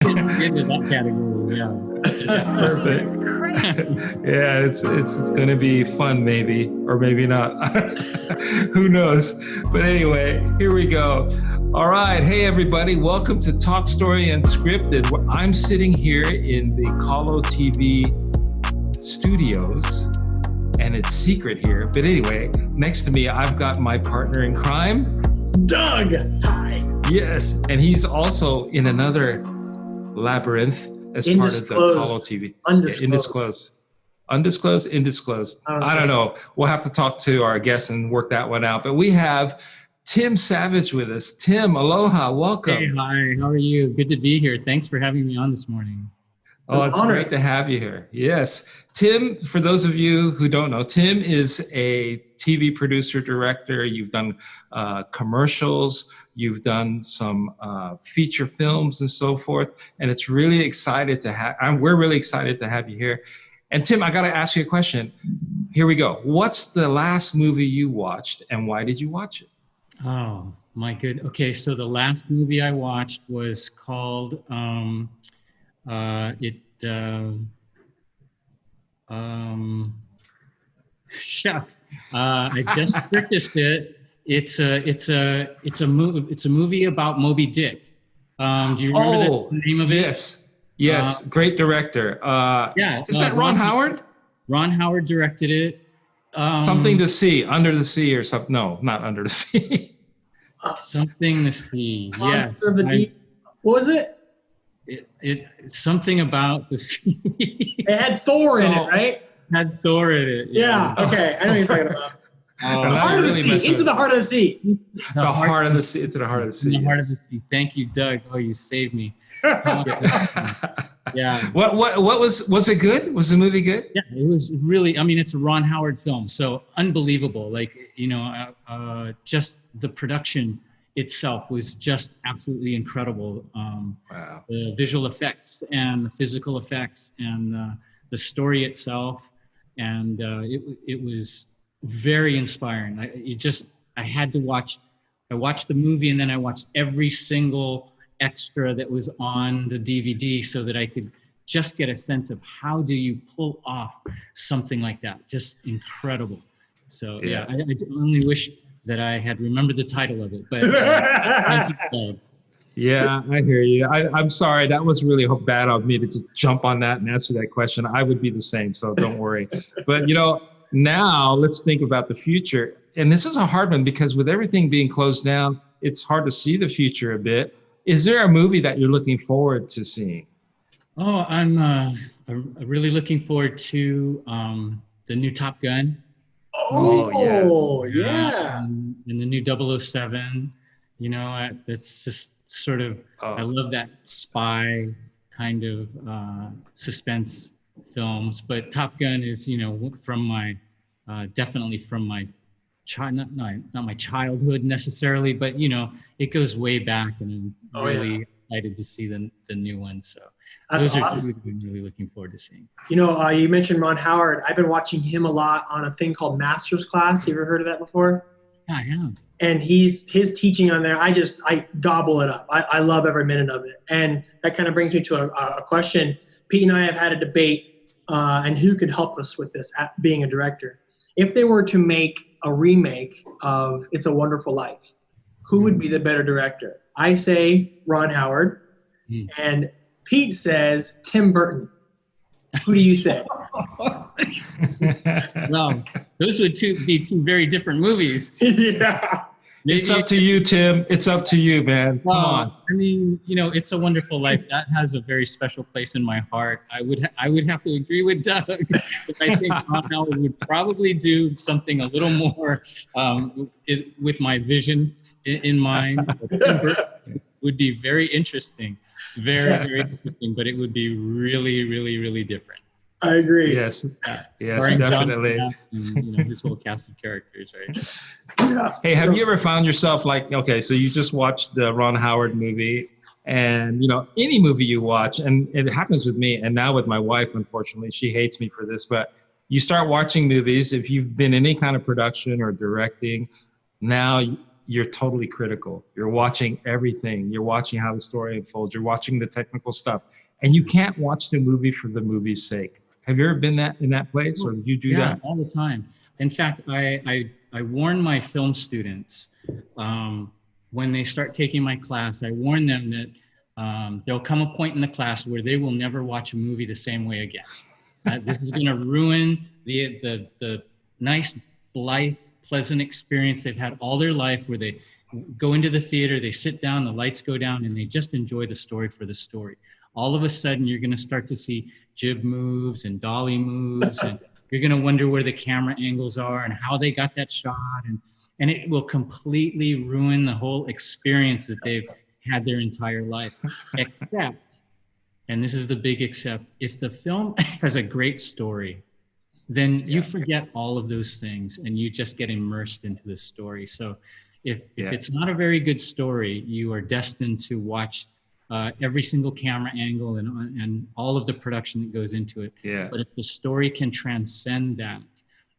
into that category. Yeah. Perfect. Yeah, it's going to be fun, maybe, or maybe not. Who knows? But anyway, here we go. All right. Hey, everybody. Welcome to Talk Story Unscripted. I'm sitting here in the Colo TV studios, and it's secret here. But anyway, next to me, I've got my partner in crime, Doug. Hi. Yes, and he's also in another labyrinth as part of the Colo TV. Undisclosed. Undisclosed. I don't know. We'll have to talk to our guests and work that one out. But we have Tim Savage with us. Tim, aloha, welcome. Hey, hi, how are you? Good to be here. Thanks for having me on this morning. It's great to have you here. Yes. Tim, for those of you who don't know, Tim is a TV producer, director. You've done commercials. You've done some feature films and so forth. And it's really excited to have, we're really excited to have you here. And Tim, I got to ask you a question. Here we go. What's the last movie you watched and why did you watch it? Oh, my good. Okay, so the last movie I watched was called, shucks. I just purchased it. It's a movie about Moby Dick. Do you remember the name of it? Yes. Great director. Yeah. Is that Ron Howard? Ron Howard directed it. Something to See, Under the Sea or something. No, not Under the Sea. Something to See. Yes. What was it? It's something about the sea. It had Thor in it, right? Had Thor in it. Yeah. Okay. I know what you're talking about. Heart of the Sea. Into the Heart of the Sea. The Heart of the Sea. Into the Heart of the Sea. The Heart of the Sea. Thank you, Doug. Oh, you saved me. Yeah. What was it good? Was the movie good? Yeah, it was really, I mean, it's a Ron Howard film, so unbelievable. Like, just the production itself was just absolutely incredible. Wow. The visual effects and the physical effects and the story itself. And it was very inspiring. I had to watch, I watched the movie and then I watched every single extra that was on the DVD so that I could just get a sense of how do you pull off something like that. Just incredible. So yeah, I only wish that I had remembered the title of it, but yeah, I hear you. I'm sorry. That was really bad of me to just jump on that and answer that question. I would be the same, so don't worry. But now let's think about the future. And this is a hard one because with everything being closed down, it's hard to see the future a bit. Is there a movie that you're looking forward to seeing? Oh, I'm really looking forward to the new Top Gun. Oh, yeah. And the new 007. That's just sort of, I love that spy kind of suspense films. But Top Gun is, from my, definitely from my not my childhood necessarily, but it goes way back, and I'm really excited to see the new one. So that's those awesome. are two I'm really looking forward to seeing. You mentioned Ron Howard. I've been watching him a lot on a thing called Master's Class. You ever heard of that before? Yeah, I have. And his teaching on there, I gobble it up. I love every minute of it. And that kind of brings me to a question. Pete and I have had a debate, and who could help us with this, being a director. If they were to make a remake of It's a Wonderful Life, who would be the better director? I say Ron Howard, and Pete says Tim Burton. Who do you say? Well, those would be two very different movies. Yeah. It's up to you, Tim. It's up to you, man. Come on. I mean, It's a Wonderful Life. That has a very special place in my heart. I would have to agree with Doug. I think Ron Howard would probably do something a little more with my vision in mind. Would be very interesting. Very interesting, but it would be really, really, really different. I agree. Yes, definitely. And, his whole cast of characters, right? Yeah. Hey, have you ever found yourself so you just watched the Ron Howard movie, and any movie you watch, and it happens with me, and now with my wife, unfortunately, she hates me for this, but you start watching movies, if you've been in any kind of production or directing, now you're totally critical. You're watching everything. You're watching how the story unfolds. You're watching the technical stuff. And you can't watch the movie for the movie's sake. Have you ever been in that place, or do you do that? All the time. In fact, I warn my film students when they start taking my class. I warn them that there'll come a point in the class where they will never watch a movie the same way again. This is going to ruin the nice, blithe, pleasant experience they've had all their life, where they go into the theater, they sit down, the lights go down, and they just enjoy the story for the story. All of a sudden, you're going to start to see jib moves and dolly moves, and you're going to wonder where the camera angles are and how they got that shot, and it will completely ruin the whole experience that they've had their entire life. Except, and this is the big except, if the film has a great story, then you forget all of those things and you just get immersed into the story. So if it's not a very good story, you are destined to watch every single camera angle and all of the production that goes into it. Yeah. But if the story can transcend that,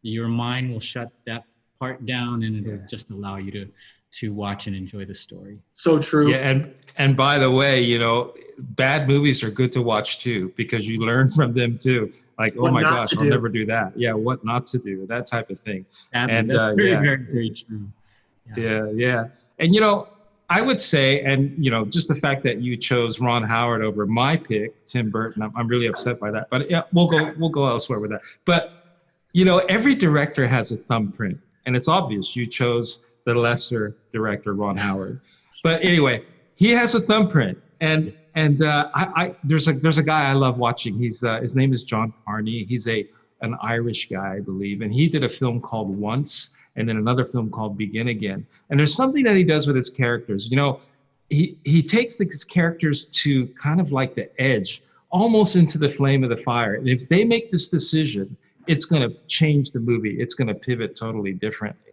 your mind will shut that part down, and it'll just allow you to watch and enjoy the story. So true. Yeah, and by the way, you know, bad movies are good to watch too, because you learn from them too. Like, oh my gosh, I'll never do that. Yeah, what not to do, that type of thing. And that's very, very true. Yeah. And, you know, I would say, and, you know, just the fact that you chose Ron Howard over my pick, Tim Burton, I'm really upset by that. But yeah, we'll go elsewhere with that. But, you know, every director has a thumbprint. And it's obvious you chose the lesser director, Ron Howard. But anyway, he has a thumbprint. And there's a guy I love watching. His name is John Carney. He's an Irish guy, I believe, and he did a film called Once, and then another film called Begin Again. And there's something that he does with his characters. You know, he takes his characters to kind of like the edge, almost into the flame of the fire. And if they make this decision, it's going to change the movie. It's going to pivot totally differently.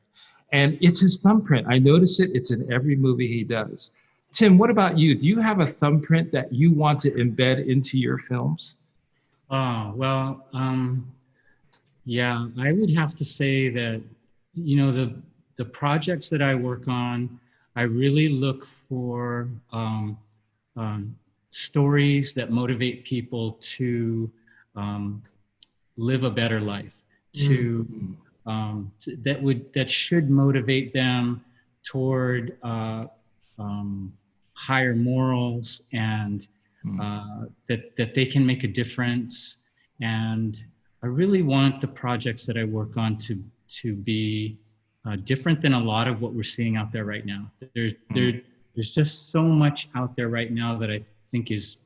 And it's his thumbprint. I notice it. It's in every movie he does. Tim, what about you? Do you have a thumbprint that you want to embed into your films? Well, yeah, I would have to say that, you know, the projects that I work on, I really look for stories that motivate people to live a better life, that should motivate them toward higher morals, and that they can make a difference. And I really want the projects that I work on to be different than a lot of what we're seeing out there right now. There's just so much out there right now that I think is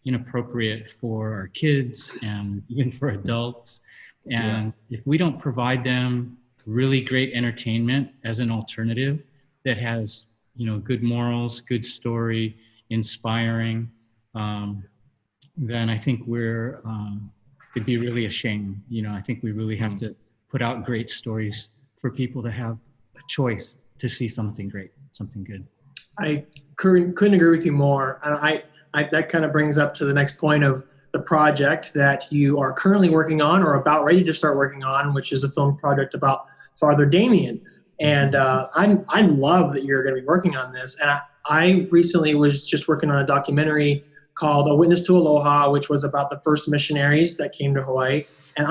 inappropriate for our kids and even for adults. And if we don't provide them really great entertainment as an alternative that has, you know, good morals, good story, inspiring, then I think it'd be really a shame. You know, I think we really have to put out great stories for people to have a choice to see something great, something good. I couldn't agree with you more. And I that kind of brings up to the next point of the project that you are currently working on or about ready to start working on, which is a film project about Father Damien. And I love that you're going to be working on this. And I recently was just working on a documentary called A Witness to Aloha, which was about the first missionaries that came to Hawaii. And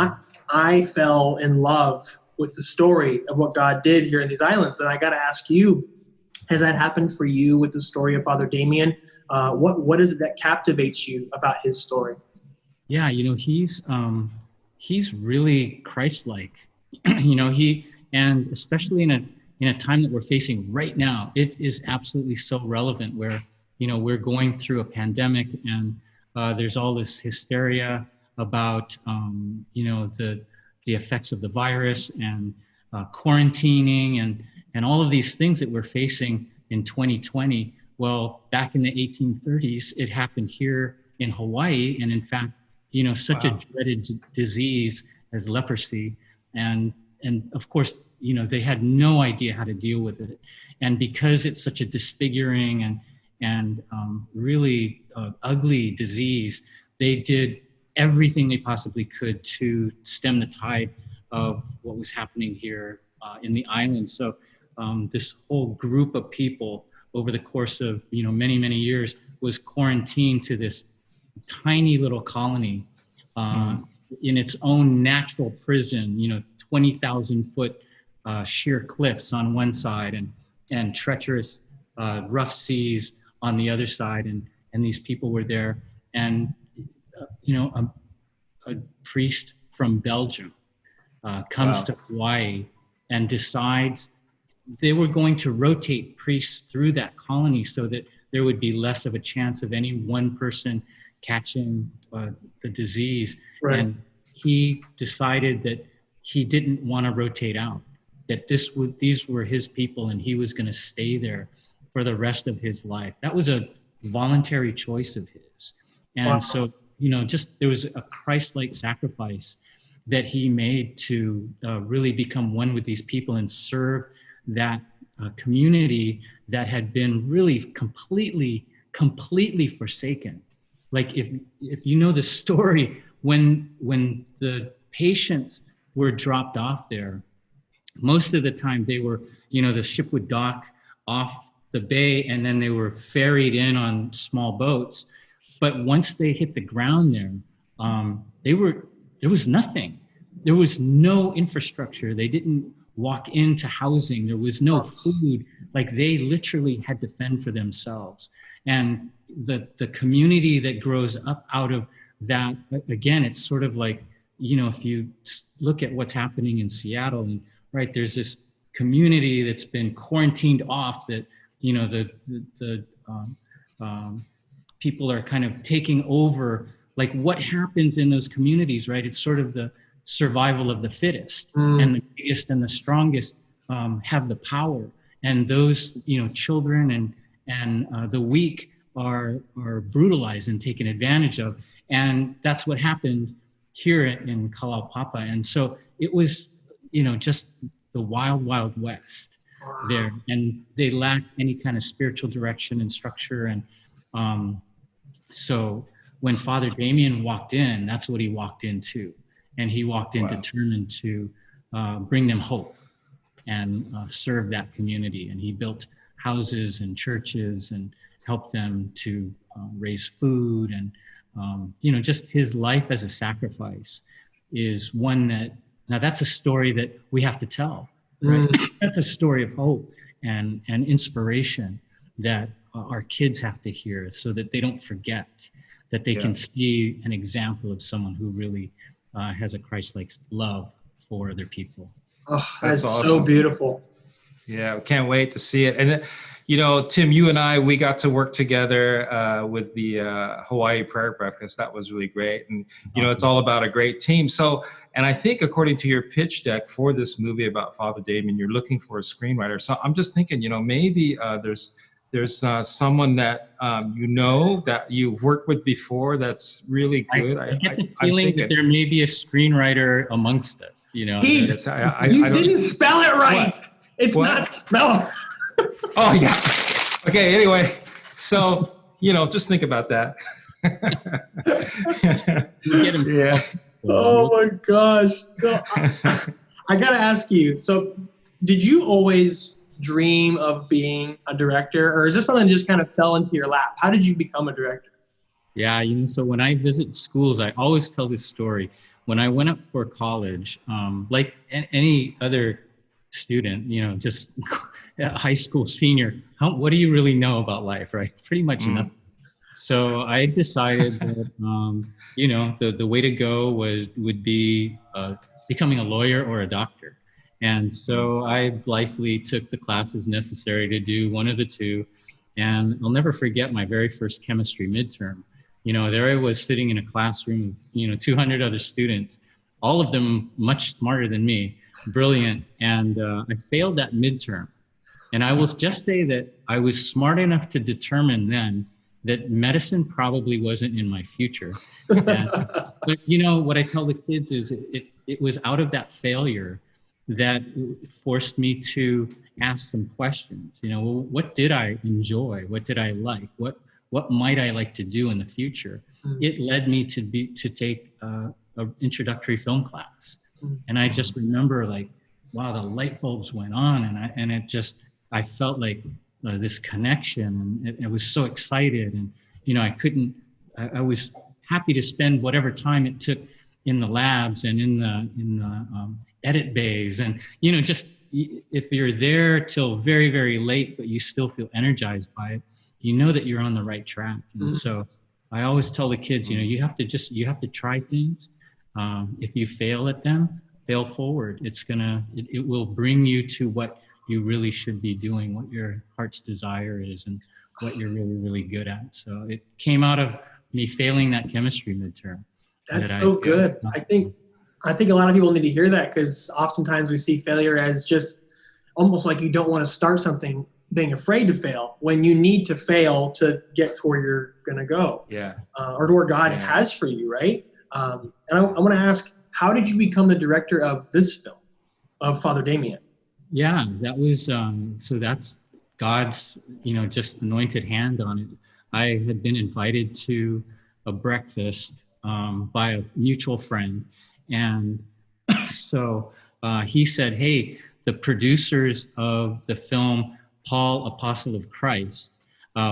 I fell in love with the story of what God did here in these islands. And I got to ask you, has that happened for you with the story of Father Damien? What is it that captivates you about his story? Yeah, you know, he's really Christ-like. You know, and especially in a time that we're facing right now, it is absolutely so relevant, where, you know, we're going through a pandemic, and there's all this hysteria about you know, the effects of the virus, and quarantining, and all of these things that we're facing in 2020. Well, back in the 1830s, it happened here in Hawaii, and in fact, you know, such a dreaded disease as leprosy, and of course, you know, they had no idea how to deal with it, and because it's such a disfiguring and really ugly disease, they did everything they possibly could to stem the tide of what was happening here in the island. So this whole group of people over the course of, many, many years was quarantined to this tiny little colony in its own natural prison, 20,000 foot sheer cliffs on one side and treacherous rough seas on the other side. And these people were there. And, a priest from Belgium comes to Hawaii and decides they were going to rotate priests through that colony so that there would be less of a chance of any one person catching the disease. Right. And he decided that he didn't want to rotate out, that these were his people and he was going to stay there for the rest of his life. That was a voluntary choice of his. And so, just there was a Christ-like sacrifice that he made to really become one with these people and serve that community that had been really completely forsaken. Like if you know the story, when the patients were dropped off there, most of the time they were, the ship would dock off the bay and then they were ferried in on small boats. But once they hit the ground there, there was nothing. There was no infrastructure. They didn't walk into housing. There was no food. Like they literally had to fend for themselves. And the community that grows up out of that, again, it's sort of like, if you look at what's happening in Seattle, and right, there's this community that's been quarantined off that, the people are kind of taking over, like what happens in those communities, right? It's sort of the survival of the fittest, and the biggest and the strongest have the power, and those children and the weak are brutalized and taken advantage of, and that's what happened here in Kalaupapa. And so it was just the wild west there, and they lacked any kind of spiritual direction and structure. And so when Father Damien walked in, that's what he walked into. And he walked in determined to bring them hope and serve that community. And he built houses and churches and helped them to raise food. And, just his life as a sacrifice is one that, now that's a story that we have to tell, right? That's a story of hope and inspiration that our kids have to hear so that they don't forget, that they can see an example of someone who really has a Christ-like love for other people. Oh, that's awesome. So beautiful. Yeah, can't wait to see it. And Tim, you and I, we got to work together with the Hawaii Prayer Breakfast. That was really great. And, it's all about a great team. So, and I think according to your pitch deck for this movie about Father Damien, you're looking for a screenwriter. So I'm just thinking, maybe there's someone that that you've worked with before that's really good. I get the feeling that there may be a screenwriter amongst us. You didn't spell it right. What? It's what? Not spelled. Oh yeah. Okay. Anyway, so just think about that. Yeah. Oh my gosh. So I gotta ask you. So, did you always dream of being a director, or is this something that just kind of fell into your lap? How did you become a director? Yeah. So when I visit schools, I always tell this story. When I went up for college, like any other student, just a high school senior, what do you really know about life, right? Pretty much nothing. So I decided that, the way to go would be becoming a lawyer or a doctor. And so I blithely took the classes necessary to do one of the two. And I'll never forget my very first chemistry midterm. There I was sitting in a classroom of, 200 other students, all of them much smarter than me, brilliant. And I failed that midterm. And I will just say that I was smart enough to determine then that medicine probably wasn't in my future. But what I tell the kids is it was out of that failure that forced me to ask some questions. What did I enjoy? What did I like? What might I like to do in the future? It led me to take an introductory film class. And I just remember wow, the light bulbs went on, and I felt like this connection, and I was so excited, and I was happy to spend whatever time it took in the labs and in the edit bays, and just if you're there till very, very late, but you still feel energized by it, that you're on the right track. And so I always tell the kids, you have to try things. If you fail at them, fail forward. It will bring you to what you really should be doing, what your heart's desire is, and what you're really, really good at. So it came out of me failing that chemistry midterm. That's so good. I think a lot of people need to hear that, because oftentimes we see failure as just almost like you don't want to start something, being afraid to fail, when you need to fail to get to where you're going to go. Yeah. Or to where God has for you, right? And I want to ask, how did you become the director of this film, of Father Damien? Yeah, that was, so that's God's, just anointed hand on it. I had been invited to a breakfast by a mutual friend. And so he said, hey, the producers of the film Paul, Apostle of Christ,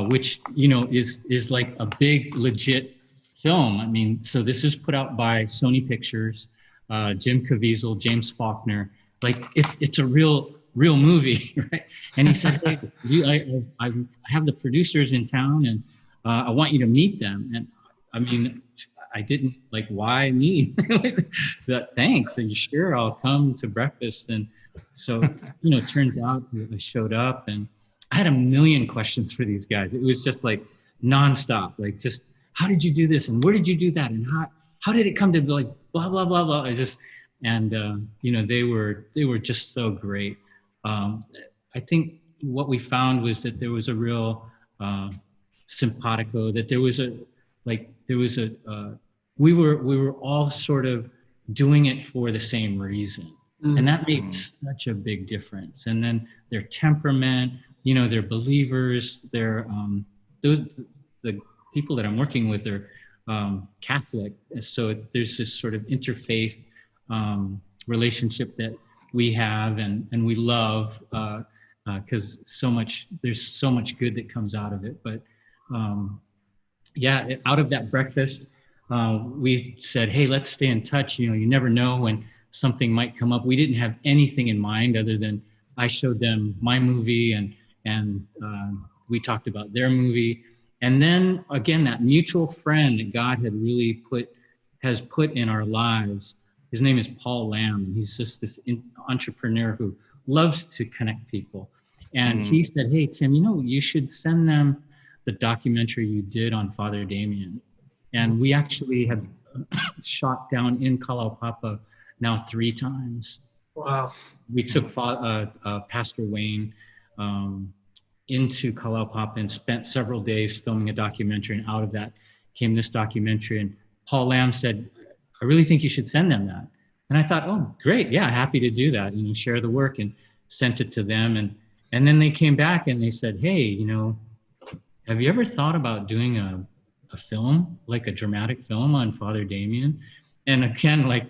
which, is like a big, legit film. I mean, so this is put out by Sony Pictures, Jim Caviezel, James Faulkner. Like it's a real movie, right? And he said, hey, I have the producers in town, and I want you to meet them. And I mean, I didn't like, why me? But thanks. And sure, I'll come to breakfast. And so, it turns out I showed up, and I had a million questions for these guys. It was just like nonstop, like just, how did you do this? And where did you do that? And how did it come to be like, blah, blah, blah, blah. They were just so great. I think what we found was that there was a real simpatico, that we were all sort of doing it for the same reason. And that makes such a big difference. And then their temperament, they're believers, they're, the people that I'm working with are Catholic. So there's this sort of interfaith relationship that we have and we love, because there's so much good that comes out of it. But out of that breakfast, we said, hey, let's stay in touch. You never know when something might come up. We didn't have anything in mind other than I showed them my movie, and we talked about their movie. And then again, that mutual friend that God had really has put in our lives, his name is Paul Lamb, and he's just this entrepreneur who loves to connect people. And he said, hey, Tim, you should send them the documentary you did on Father Damien. And we actually have shot down in Kalaupapa now 3 times. Wow. We took Pastor Wayne into Kalaupapa and spent several days filming a documentary, and out of that came this documentary. And Paul Lamb said, I really think you should send them that. And I thought, oh, great, yeah, happy to do that, share the work, and sent it to them. And then they came back and they said, hey, have you ever thought about doing a film, like a dramatic film on Father Damien? And again, like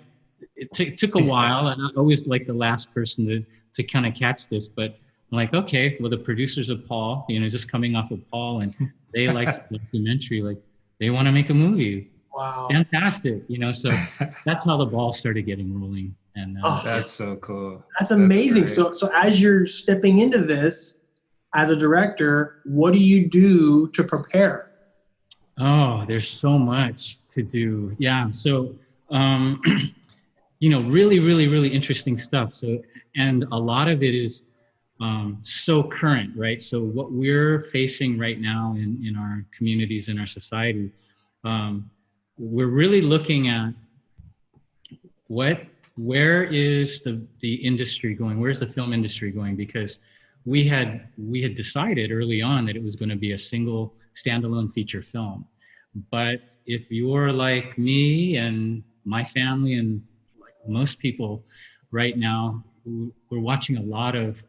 it took a while, and I always like the last person to kind of catch this, but I'm like, okay, well, the producers of Paul, just coming off of Paul, and they like the documentary, like they want to make a movie. Wow. Fantastic. So that's how the ball started getting rolling. And that's so cool. That's amazing. So as you're stepping into this as a director, what do you do to prepare? Oh, there's so much to do. Yeah. So, really, really, really interesting stuff. So, and a lot of it is so current, right? So what we're facing right now in our communities, in our society, we're really looking at where is the industry going? Where's the film industry going? Because we had decided early on that it was going to be a single standalone feature film. But if you're like me and my family and like most people right now, we're watching a lot of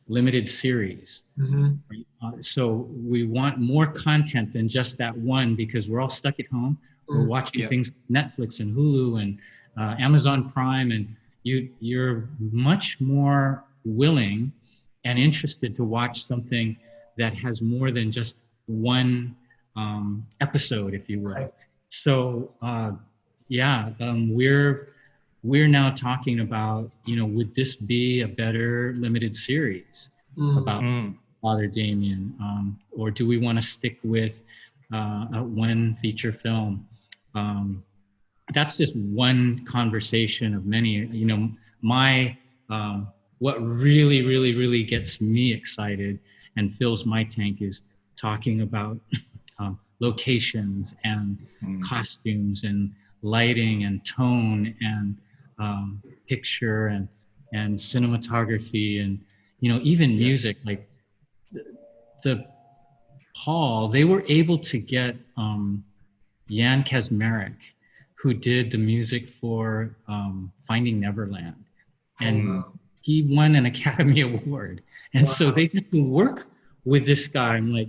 limited series. So we want more content than just that one, because we're all stuck at home. We're watching things, Netflix and Hulu and Amazon Prime, and you're much more willing and interested to watch something that has more than just one episode, if you will. Right. So we're now talking about, would this be a better limited series about Father Damien, or do we want to stick with one feature film? That's just one conversation of many. What really gets me excited and fills my tank is talking about locations and costumes and lighting and tone and picture and cinematography and even music. Like the Paul, they were able to get Jan Kaczmarek, who did the music for Finding Neverland, and he won an Academy Award. And so they got to work with this guy. I'm like,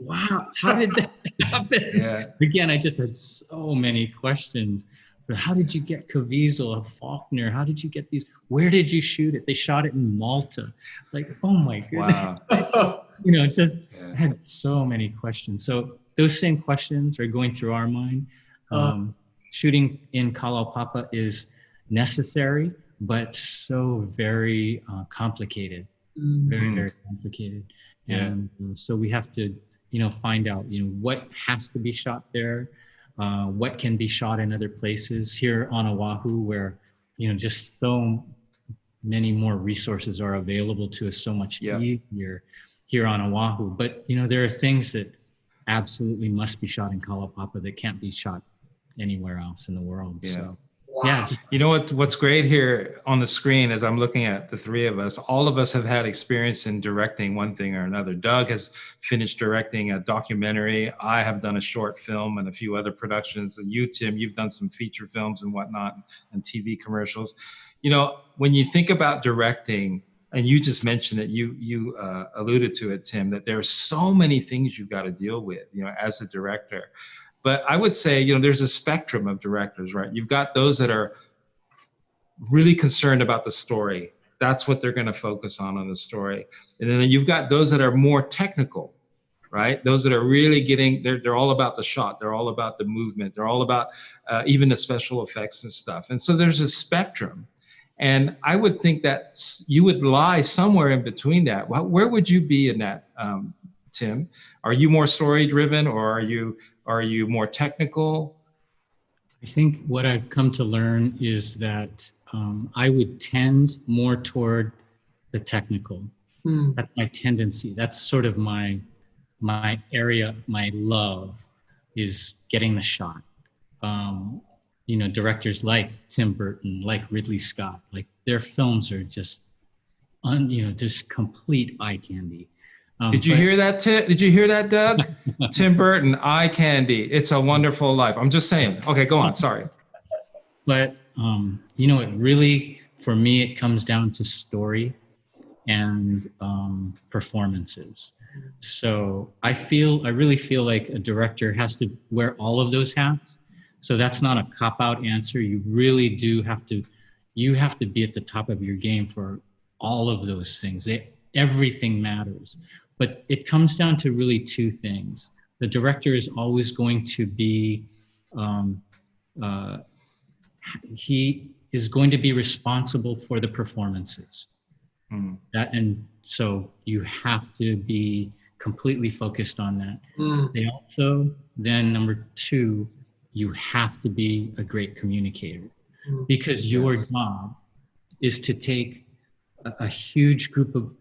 wow, how did that happen? Yeah. Again, I just had so many questions. But how did you get Caviezel, Faulkner? How did you get these? Where did you shoot it? They shot it in Malta. Like, oh my goodness. Wow. Had so many questions. So those same questions are going through our mind. Shooting in Kalaupapa is necessary, but so very complicated. Very complicated. And so we have to, find out, what has to be shot there, what can be shot in other places here on Oahu, where, just so many more resources are available to us, so much easier here on Oahu. But, there are things that absolutely must be shot in Kalaupapa that can't be shot anywhere else in the world. Yeah. So. Wow. Yeah. What's great here on the screen as I'm looking at the three of us, all of us have had experience in directing one thing or another. Doug has finished directing a documentary. I have done a short film and a few other productions. And you, Tim, you've done some feature films and whatnot and TV commercials. When you think about directing, and you just mentioned it, you alluded to it, Tim, that there are so many things you've got to deal with, as a director. But I would say, there's a spectrum of directors, right? You've got those that are really concerned about the story. That's what they're going to focus on the story. And then you've got those that are more technical, right? Those that are really they're all about the shot. They're all about the movement. They're all about even the special effects and stuff. And so there's a spectrum. And I would think that you would lie somewhere in between that. Where would you be in that, Tim? Are you more story driven, or are you more technical? I think what I've come to learn is that I would tend more toward the technical. That's my tendency. That's sort of my area, my love is getting the shot. Directors like Tim Burton, like Ridley Scott, like their films are just, just complete eye candy. Did you hear that, Did you hear that, Doug? Tim Burton, eye candy. It's a Wonderful Life. I'm just saying. Okay, go on. Sorry. But, it really, for me, it comes down to story and performances. So I really feel like a director has to wear all of those hats. So that's not a cop-out answer. You really do have to be at the top of your game for all of those things. Everything matters. But it comes down to really two things. The director is always going to be, he is going to be responsible for the performances. And so you have to be completely focused on that. They also, then number two, you have to be a great communicator, because your job is to take a huge group of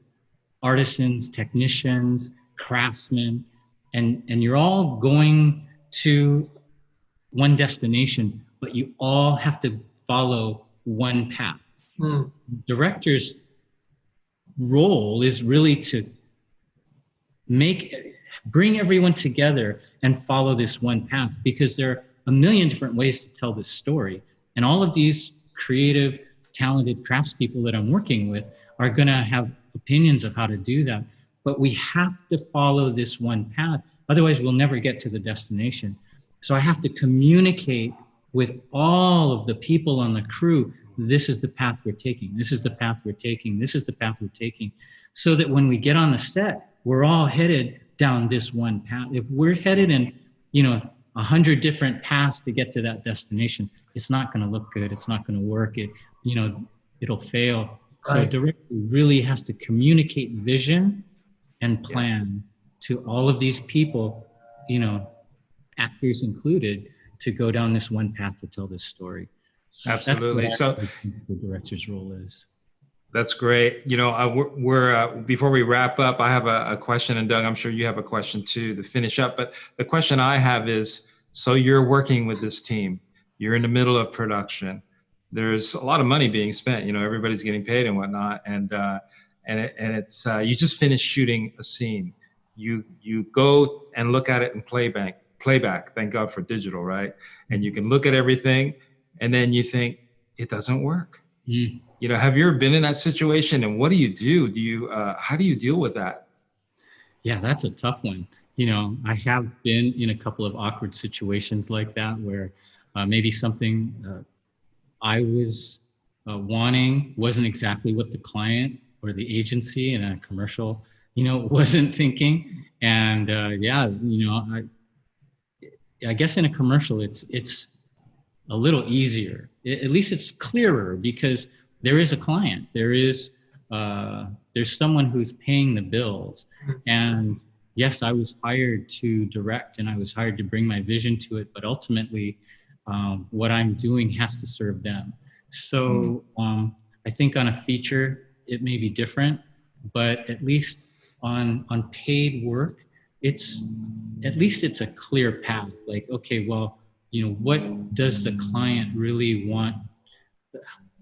artisans, technicians, craftsmen, and you're all going to one destination, but you all have to follow one path. Director's role is really to bring everyone together and follow this one path, because there are a million different ways to tell this story. And all of these creative, talented craftspeople that I'm working with are going to have opinions of how to do that. But we have to follow this one path. Otherwise, we'll never get to the destination. So I have to communicate with all of the people on the crew this is the path we're taking. This is the path we're taking. This is the path we're taking. So that when we get on the set, we're all headed down this one path. If we're headed in, 100 different paths to get to that destination, it's not going to look good. It's not going to work. It'll fail. So a director really has to communicate vision and plan to all of these people, actors included, to go down this one path to tell this story. Absolutely. So the director's role is. That's great. We're before we wrap up, I have a question, and Doug, I'm sure you have a question too to finish up. But the question I have is, so you're working with this team, you're in the middle of production. There's a lot of money being spent. Everybody's getting paid and whatnot, and it's you just finished shooting a scene. You go and look at it in playback. Thank God for digital, right? And you can look at everything, and then you think it doesn't work. Mm. Have you ever been in that situation, and what do you do? How do you deal with that? Yeah, that's a tough one. I have been in a couple of awkward situations like that where maybe something I was wanting wasn't exactly what the client or the agency in a commercial, wasn't thinking. And I guess in a commercial, it's a little easier. At least it's clearer because there is a client. There's someone who's paying the bills. And yes, I was hired to direct and I was hired to bring my vision to it, but ultimately what I'm doing has to serve them. So I think on a feature, it may be different, but at least on paid work, it's a clear path. Like, okay, well, what does the client really want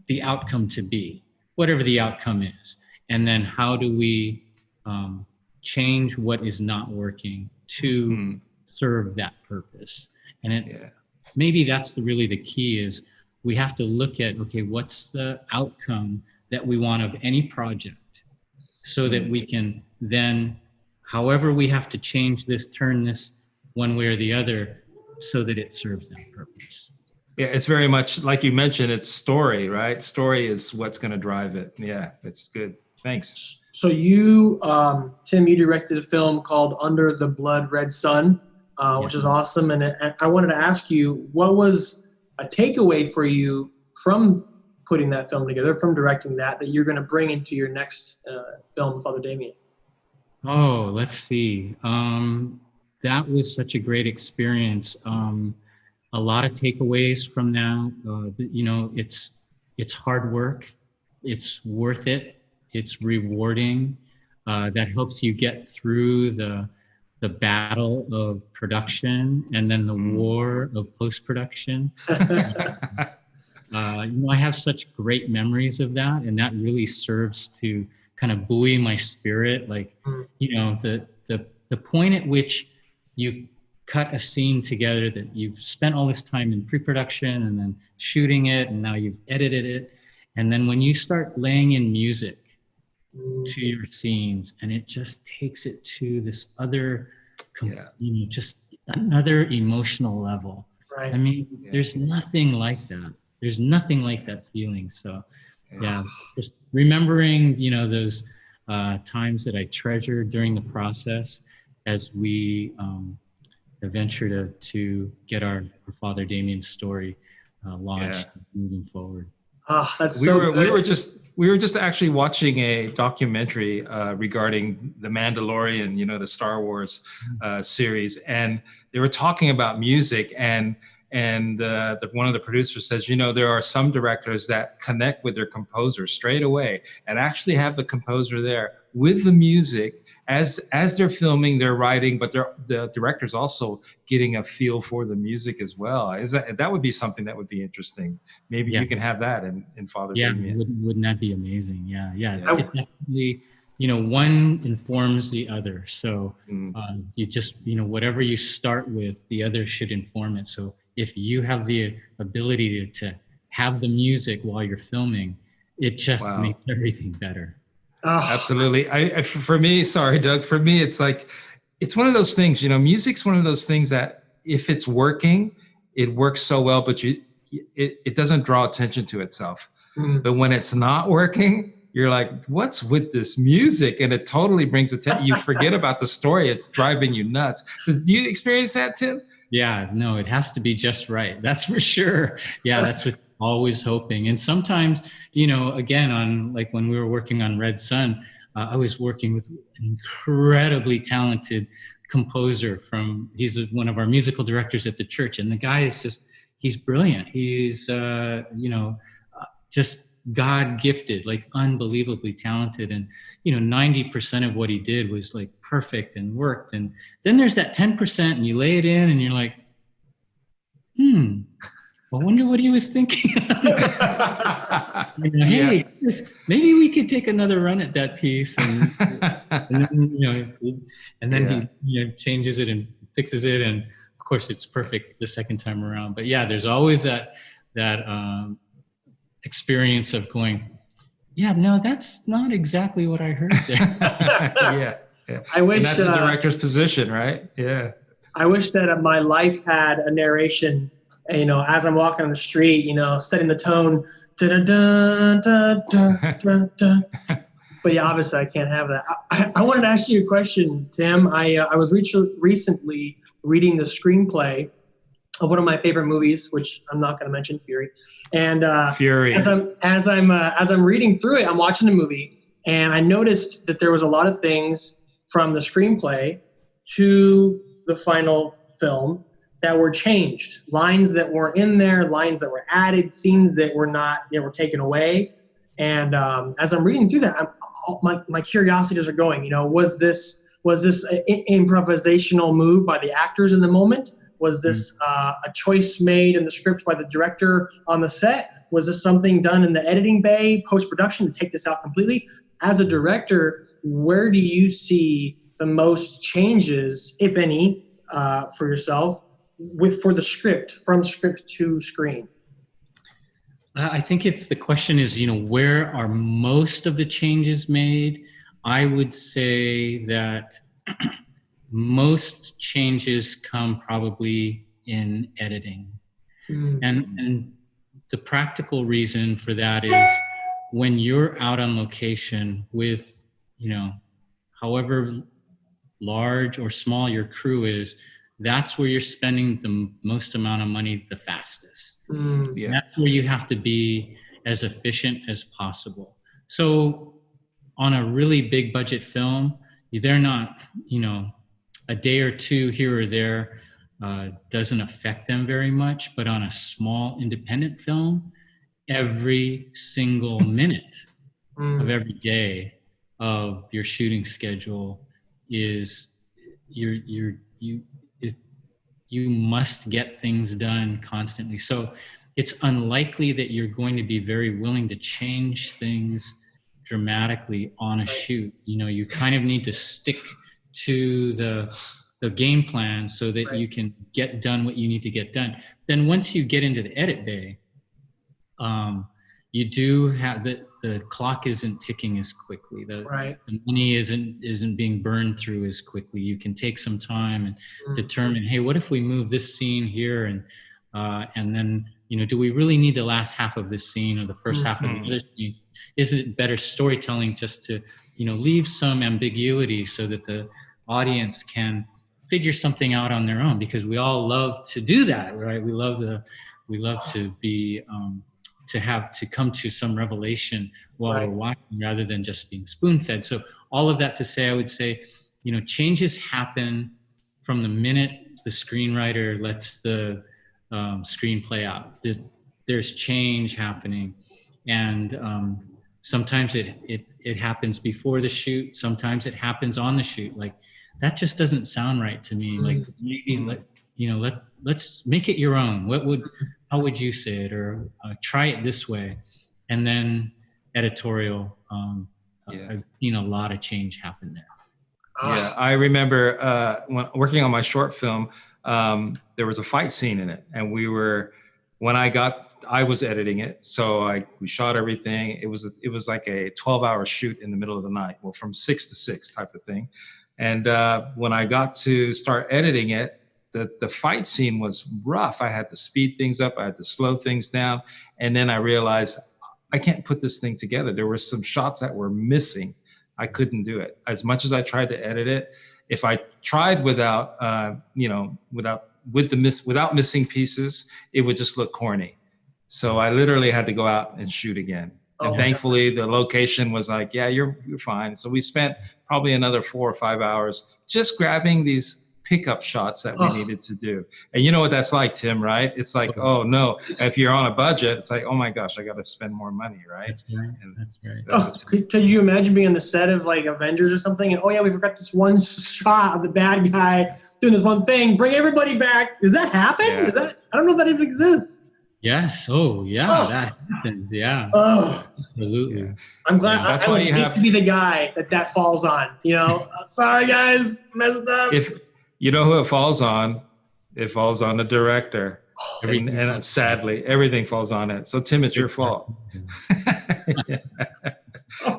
the outcome to be, whatever the outcome is? And then how do we change what is not working to serve that purpose? And maybe that's really the key is we have to look at, okay, what's the outcome that we want of any project so that we can then, however we have to change this, turn this one way or the other so that it serves that purpose. Yeah, it's very much like you mentioned, it's story, right? Story is what's going to drive it. Yeah, it's good. Thanks. So you, Tim, you directed a film called Under the Blood Red Sun, which is awesome. And I wanted to ask you, what was a takeaway for you from putting that film together, from directing that you're going to bring into your next film, Father Damien? Oh, let's see. That was such a great experience. A lot of takeaways from that. It's hard work. It's worth it. It's rewarding. That helps you get through the battle of production and then the war of post-production. I have such great memories of that, and that really serves to kind of buoy my spirit. Like, the point at which you cut a scene together that you've spent all this time in pre-production and then shooting it, and now you've edited it. And then when you start laying in music to your scenes, and it just takes it to this other, just another emotional level. Right. I mean, there's nothing like that. There's nothing like that feeling. So just remembering, those times that I treasured during the process as we venture to get our Father Damien's story launched moving forward. That's we were just actually watching a documentary regarding the Mandalorian, the Star Wars series, and they were talking about music, and one of the producers says, there are some directors that connect with their composer straight away and actually have the composer there with the music as they're filming, they're writing, but the director's also getting a feel for the music as well. That would be something that would be interesting. Maybe you can have that in Father Damien. Wouldn't that be amazing? Yeah. It definitely, one informs the other. So you just, whatever you start with, the other should inform it. So if you have the ability to have the music while you're filming, it just makes everything better. Absolutely. For me, sorry, Doug, for me, it's like, it's one of those things, music's one of those things that if it's working, it works so well, but it doesn't draw attention to itself. But when it's not working, you're like, what's with this music? And it totally brings attention. You forget about the story. It's driving you nuts. Do you experience that, Tim? Yeah, no, it has to be just right. That's for sure. Yeah, that's what always hoping. And sometimes, again, on like when we were working on Red Sun, I was working with an incredibly talented composer he's one of our musical directors at the church. And the guy is he's brilliant. He's, just God gifted, like unbelievably talented. And, 90% of what he did was like perfect and worked. And then there's that 10% and you lay it in and you're like, I wonder what he was thinking. Hey, Chris, maybe we could take another run at that piece. And then he changes it and fixes it. And of course it's perfect the second time around. But yeah, there's always that experience of going, yeah, no, that's not exactly what I heard there. Yeah. I wish, and that's a director's position, right? Yeah. I wish that my life had a narration, as I'm walking on the street, setting the tone. Dun, dun, dun, dun, dun, dun. But yeah, obviously I can't have that. I wanted to ask you a question, Tim. I was recently reading the screenplay of one of my favorite movies, which I'm not going to mention, Fury. And Fury. As I'm reading through it, I'm watching the movie, and I noticed that there was a lot of things from the screenplay to the final film that were changed. Lines that weren't in there, lines that were added, scenes that were not, were taken away. And as I'm reading through that, my curiosities are going. Was this an improvisational move by the actors in the moment? Was this a choice made in the script by the director on the set? Was this something done in the editing bay, post-production, to take this out completely? As a director, where do you see the most changes, if any, for yourself for the script, from script to screen? I think if the question is, where are most of the changes made, I would say that most changes come probably in editing. And the practical reason for that is when you're out on location with, however large or small your crew is, that's where you're spending the most amount of money the fastest. Yeah. That's where you have to be as efficient as possible. So on a really big budget film, they're not, a day or two here or there doesn't affect them very much. But on a small independent film, every single minute of every day of your shooting schedule is you must get things done constantly. So it's unlikely that you're going to be very willing to change things dramatically on a shoot. You kind of need to stick to the game plan so that you can get done what you need to get done. Then once you get into the edit bay, you do have the clock isn't ticking as quickly. The money isn't being burned through as quickly. You can take some time and determine, hey, what if we move this scene here and then do we really need the last half of this scene or the first half of the other scene? Is it better storytelling just to leave some ambiguity so that the audience can figure something out on their own? Because we all love to do that, right? We love to be to come to some revelation while we're watching, rather than just being spoon-fed. So all of that to say, I would say, changes happen from the minute the screenwriter lets the screenplay out. There's change happening, and sometimes it happens before the shoot. Sometimes it happens on the shoot. Like, that just doesn't sound right to me. Like, maybe let's make it your own. How would you say it? Or try it this way. And then editorial, I've seen a lot of change happen there. Yeah, I remember when working on my short film, there was a fight scene in it, and I was editing it, so we shot everything. It was like a 12-hour shoot in the middle of the night, well, from 6 to 6 type of thing. And when I got to start editing it, the fight scene was rough. I had to speed things up, I had to slow things down, and then I realized I can't put this thing together. There were some shots that were missing. I couldn't do it. As much as I tried to edit it, if I tried without missing pieces, it would just look corny. So I literally had to go out and shoot again. And thankfully the location was like, yeah, you're fine. So we spent probably another 4 or 5 hours just grabbing these pickup shots that we needed to do. And you know what that's like, Tim, right? It's like, oh no, if you're on a budget, it's like, oh my gosh, I got to spend more money, right? That's right. That's right. Could you imagine being on the set of like Avengers or something? And we forgot this one shot of the bad guy doing this one thing. Bring everybody back. Does that happen? Yeah. I don't know if that even exists. Yes. That happened. Yeah. Absolutely. Yeah. I'm glad. Yeah, that's I why would you hate have to be the guy that falls on. Sorry guys, messed up. If you know who it falls on the director. And sadly, everything falls on it. So Tim, it's your fault.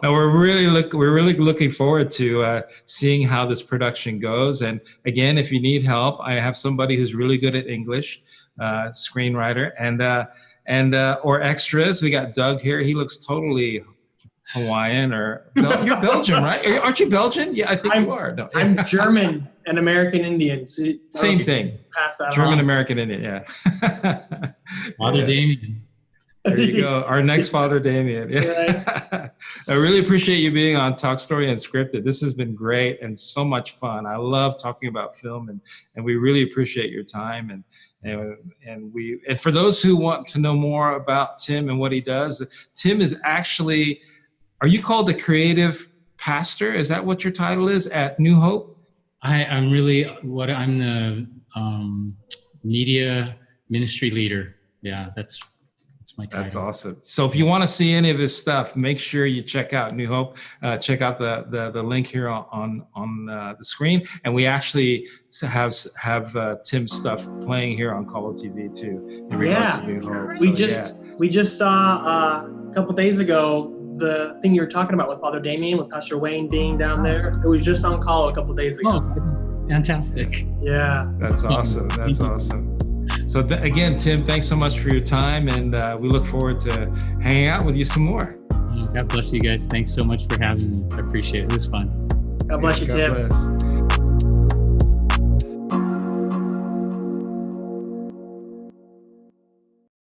Now we're really looking forward to seeing how this production goes. And again, if you need help, I have somebody who's really good at English, screenwriter, and or extras. We got Doug here. He looks totally Hawaiian or you're Belgian, right? Aren't you Belgian? Yeah, I think you are. No. I'm German and American Indian. So same thing. Pass that German on. American Indian. Yeah. Father Damien. There you go. Our next Father Damien. Yeah. I really appreciate you being on Talk Story Unscripted. This has been great and so much fun. I love talking about film and we really appreciate your time and for those who want to know more about Tim and what he does, Tim is actually, are you called a creative pastor? Is that what your title is at New Hope? I'm the media ministry leader. Yeah, that's my title. That's awesome. So if you want to see any of his stuff, make sure you check out New Hope. Check out the link here on the screen. And we actually have Tim's stuff playing here on Colo TV too. In regards to New Hope. We just saw a couple days ago the thing you were talking about with Father Damien, with Pastor Wayne being down there. It was just on Colo a couple days ago. Oh, fantastic. Yeah. That's awesome. That's awesome. So again, Tim, thanks so much for your time, and we look forward to hanging out with you some more. God bless you guys. Thanks so much for having me. I appreciate it. It was fun. God bless you, Tim. God bless.